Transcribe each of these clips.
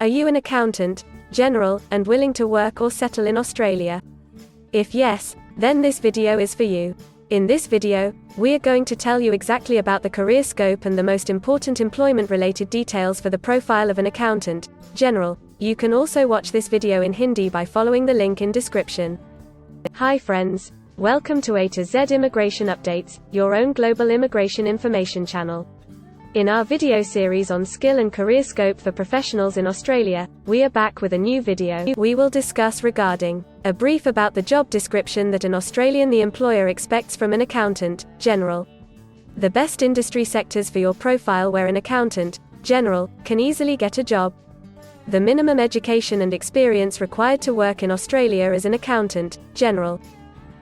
Are you an accountant, general, and willing to work or settle in Australia? If yes, then this video is for you. In this video, we are going to tell you exactly about the career scope and the most important employment-related details for the profile of an accountant, general. You can also watch this video in Hindi by following the link in description. Hi friends, welcome to A to Z Immigration Updates, your own global immigration information channel. In our video series on skill and career scope for professionals in Australia, we are back with a new video. We will discuss regarding a brief about the job description that an Australian the employer expects from an accountant, general. The best industry sectors for your profile where an accountant, general, can easily get a job. The minimum education and experience required to work in Australia as an accountant, general.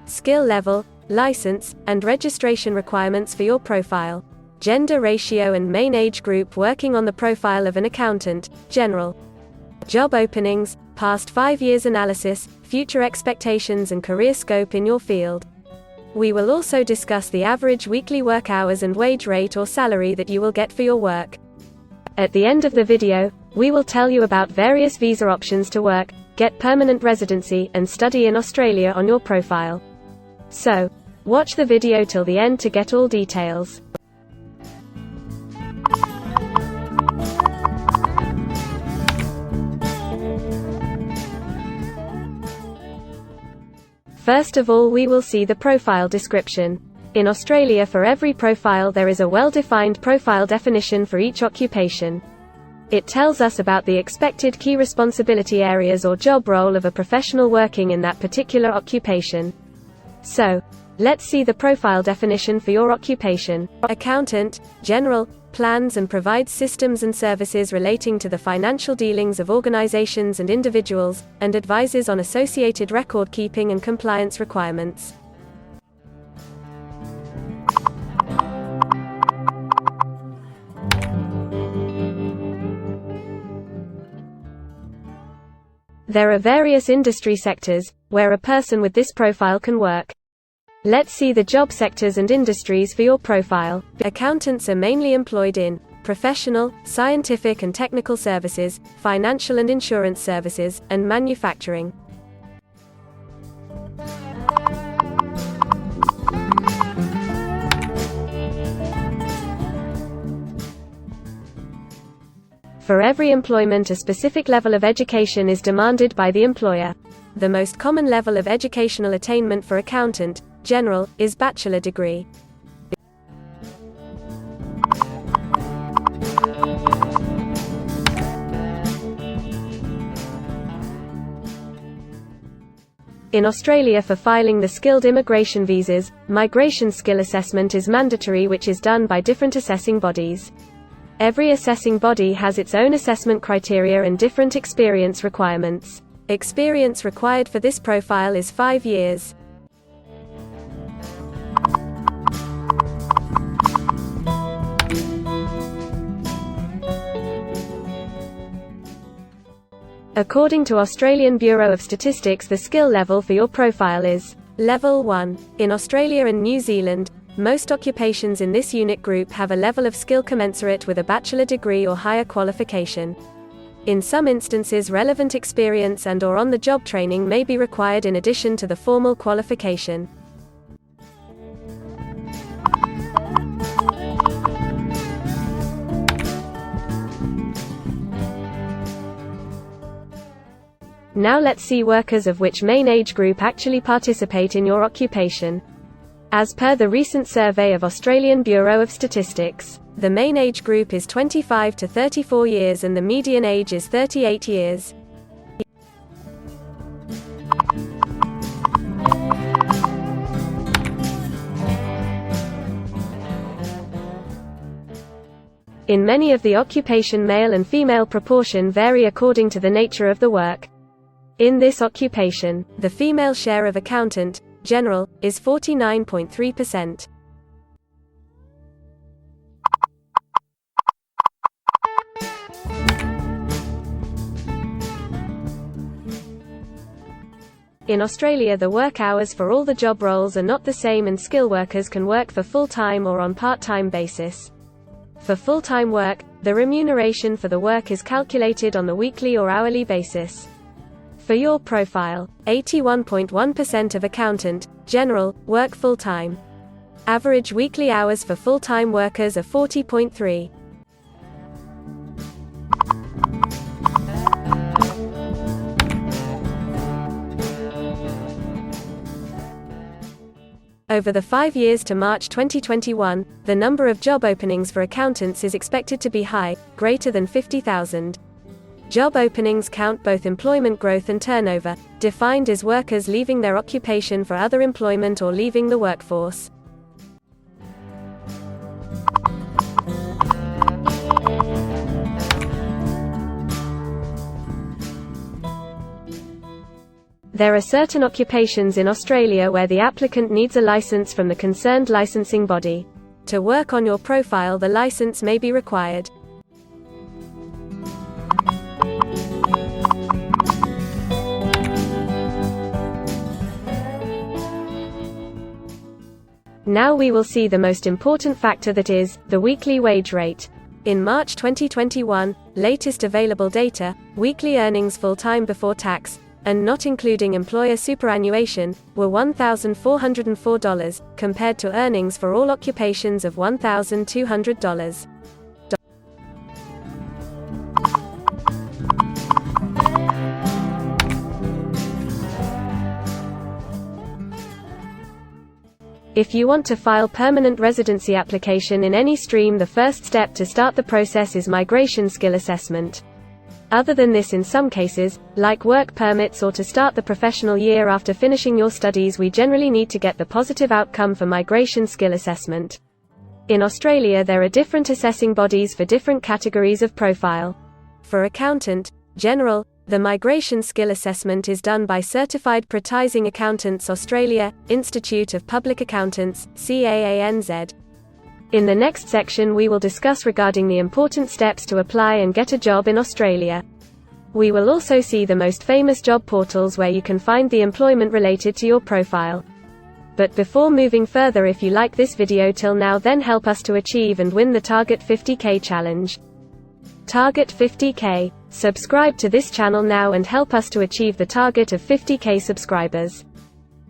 Skill level, license, and registration requirements for your profile. Gender ratio and main age group working on the profile of an accountant, general. Job openings, past 5 years analysis, future expectations and career scope in your field. We will also discuss the average weekly work hours and wage rate or salary that you will get for your work. At the end of the video, we will tell you about various visa options to work, get permanent residency, and study in Australia on your profile. So, watch the video till the end to get all details. First of all, we will see the profile description. In Australia, for every profile there is a well-defined profile definition for each occupation. It tells us about the expected key responsibility areas or job role of a professional working in that particular occupation. So, let's see the profile definition for your occupation. Accountant, general, plans and provides systems and services relating to the financial dealings of organizations and individuals, and advises on associated record keeping and compliance requirements. There are various industry sectors where a person with this profile can work. Let's see the job sectors and industries for your profile. Accountants are mainly employed in professional, scientific and technical services, financial and insurance services, and manufacturing. For every employment, a specific level of education is demanded by the employer. The most common level of educational attainment for accountant, general, is bachelor degree. In Australia, for filing the skilled immigration visas, migration skill assessment is mandatory, which is done by different assessing bodies. Every assessing body has its own assessment criteria and different experience requirements. Experience required for this profile is 5 years. According to Australian Bureau of Statistics, the skill level for your profile is Level 1. In Australia and New Zealand, most occupations in this unit group have a level of skill commensurate with a bachelor degree or higher qualification. In some instances, relevant experience and/or on-the-job training may be required in addition to the formal qualification. Now let's see workers of which main age group actually participate in your occupation. As per the recent survey of Australian Bureau of Statistics, the main age group is 25 to 34 years and the median age is 38 years. In many of the occupation, male and female proportion vary according to the nature of the work. In this occupation, the female share of accountant, general, is 49.3%. In Australia, the work hours for all the job roles are not the same and skill workers can work for full-time or on part-time basis. For full-time work, the remuneration for the work is calculated on the weekly or hourly basis. For your profile, 81.1% of accountant, general, work full-time. Average weekly hours for full-time workers are 40.3. Over the 5 years to March 2021, the number of job openings for accountants is expected to be high, greater than 50,000. Job openings count both employment growth and turnover, defined as workers leaving their occupation for other employment or leaving the workforce. There are certain occupations in Australia where the applicant needs a license from the concerned licensing body. To work on your profile, the license may be required. Now we will see the most important factor, that is, the weekly wage rate. In March 2021, latest available data, weekly earnings full-time before tax, and not including employer superannuation, were $1,404, compared to earnings for all occupations of $1,200. If you want to file permanent residency application in any stream, the first step to start the process is migration skill assessment. Other than this, in some cases, like work permits or to start the professional year after finishing your studies, we generally need to get the positive outcome for migration skill assessment. In Australia, there are different assessing bodies for different categories of profile. For accountant, general, the migration skill assessment is done by Certified Pratising Accountants Australia, Institute of Public Accountants, CAANZ. In the next section we will discuss regarding the important steps to apply and get a job in Australia. We will also see the most famous job portals where you can find the employment related to your profile. But before moving further, if you like this video till now, then help us to achieve and win the Target 50K challenge. Target 50K. Subscribe to this channel now and help us to achieve the target of 50K subscribers.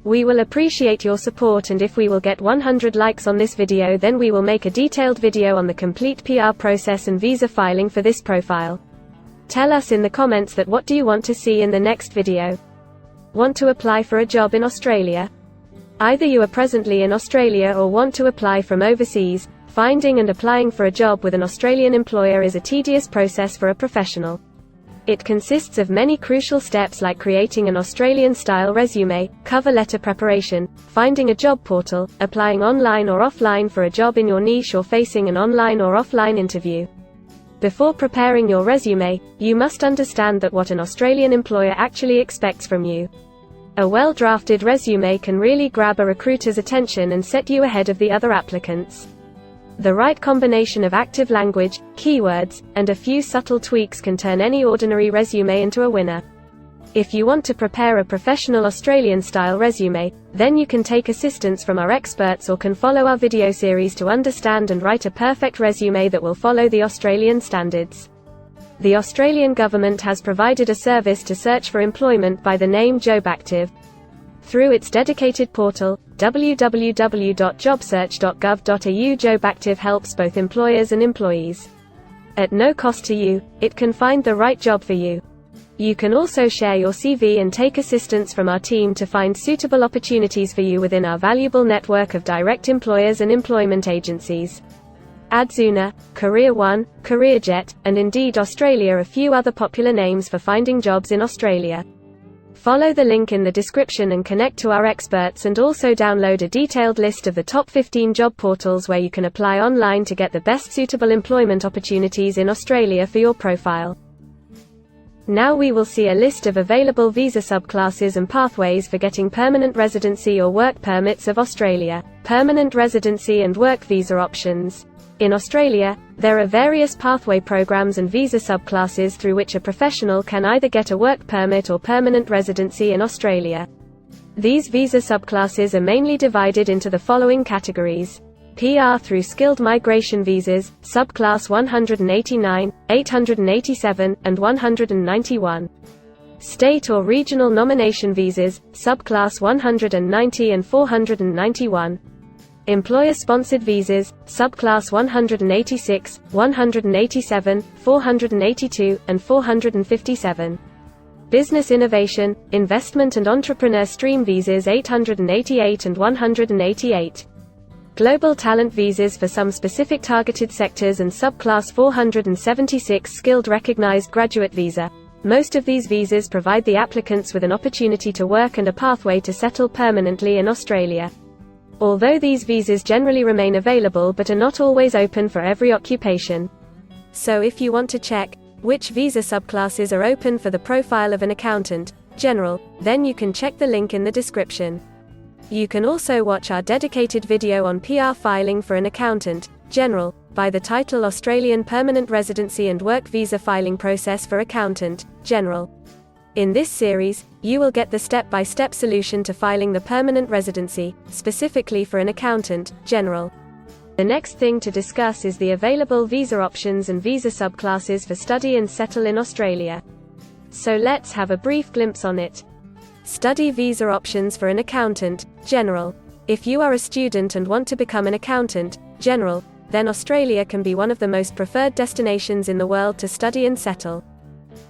We will appreciate your support, and if we will get 100 likes on this video, then we will make a detailed video on the complete PR process and visa filing for this profile. Tell us in the comments that what do you want to see in the next video. Want to apply for a job in Australia? Either you are presently in Australia or want to apply from overseas. Finding and applying for a job with an Australian employer is a tedious process for a professional. It consists of many crucial steps like creating an Australian-style resume, cover letter preparation, finding a job portal, applying online or offline for a job in your niche, or facing an online or offline interview. Before preparing your resume, you must understand that what an Australian employer actually expects from you. A well-drafted resume can really grab a recruiter's attention and set you ahead of the other applicants. The right combination of active language, keywords, and a few subtle tweaks can turn any ordinary resume into a winner. If you want to prepare a professional Australian-style resume, then you can take assistance from our experts or can follow our video series to understand and write a perfect resume that will follow the Australian standards. The Australian government has provided a service to search for employment by the name JobActive. Through its dedicated portal, www.jobsearch.gov.au, JobActive helps both employers and employees. At no cost to you, it can find the right job for you. You can also share your CV and take assistance from our team to find suitable opportunities for you within our valuable network of direct employers and employment agencies. Adzuna, Career One, CareerJet, and Indeed Australia are a few other popular names for finding jobs in Australia. Follow the link in the description and connect to our experts, and also download a detailed list of the top 15 job portals where you can apply online to get the best suitable employment opportunities in Australia for your profile. Now we will see a list of available visa subclasses and pathways for getting permanent residency or work permits of Australia. Permanent residency and work visa options. In Australia, there are various pathway programs and visa subclasses through which a professional can either get a work permit or permanent residency in Australia. These visa subclasses are mainly divided into the following categories. PR through skilled migration visas, subclass 189, 887, and 191. State or regional nomination visas, subclass 190 and 491. Employer-sponsored visas, subclass 186, 187, 482, and 457. Business innovation, investment and entrepreneur stream visas 888 and 188. Global talent visas for some specific targeted sectors and subclass 476 skilled recognized graduate visa. Most of these visas provide the applicants with an opportunity to work and a pathway to settle permanently in Australia. Although these visas generally remain available but are not always open for every occupation. So if you want to check which visa subclasses are open for the profile of an accountant, general, then you can check the link in the description. You can also watch our dedicated video on PR filing for an accountant, general, by the title Australian Permanent Residency and Work Visa Filing Process for Accountant, General. In this series, you will get the step-by-step solution to filing the permanent residency, specifically for an accountant, general. The next thing to discuss is the available visa options and visa subclasses for study and settle in Australia. So let's have a brief glimpse on it. Study visa options for an accountant, general. If you are a student and want to become an accountant, general, then Australia can be one of the most preferred destinations in the world to study and settle.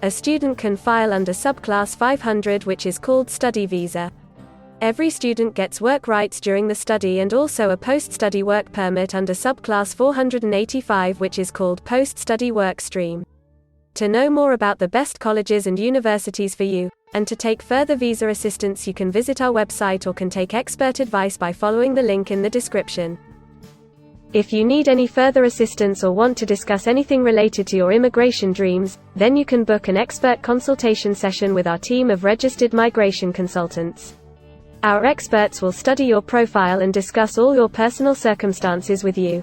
A student can file under subclass 500, which is called study visa. Every student gets work rights during the study and also a post-study work permit under subclass 485, which is called post-study work stream. To know more about the best colleges and universities for you, and to take further visa assistance, you can visit our website or can take expert advice by following the link in the description. If you need any further assistance or want to discuss anything related to your immigration dreams, then you can book an expert consultation session with our team of registered migration consultants. Our experts will study your profile and discuss all your personal circumstances with you.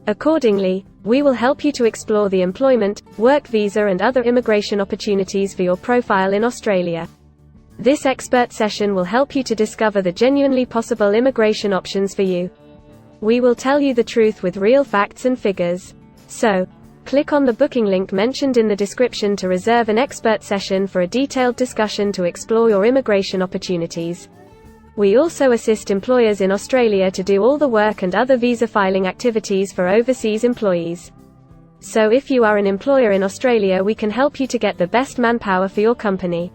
Accordingly, we will help you to explore the employment, work visa and other immigration opportunities for your profile in Australia. This expert session will help you to discover the genuinely possible immigration options for you. We will tell you the truth with real facts and figures. So, click on the booking link mentioned in the description to reserve an expert session for a detailed discussion to explore your immigration opportunities. We also assist employers in Australia to do all the work and other visa filing activities for overseas employees. So if you are an employer in Australia, we can help you to get the best manpower for your company.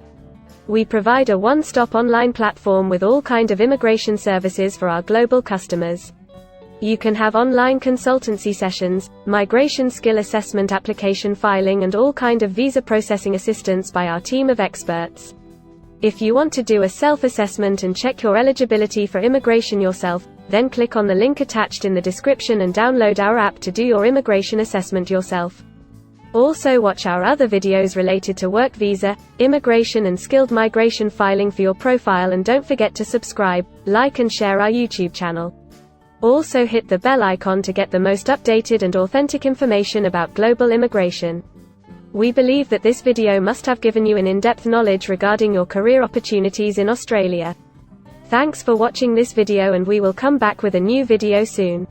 We provide a one-stop online platform with all kinds of immigration services for our global customers. You can have online consultancy sessions, migration skill assessment, application filing and all kind of visa processing assistance by our team of experts. If you want to do a self-assessment and check your eligibility for immigration yourself, then click on the link attached in the description and download our app to do your immigration assessment yourself. Also watch our other videos related to work visa, immigration and skilled migration filing for your profile, and don't forget to subscribe, like and share our YouTube channel. Also hit the bell icon to get the most updated and authentic information about global immigration. We believe that this video must have given you an in-depth knowledge regarding your career opportunities in Australia. Thanks for watching this video, and we will come back with a new video soon.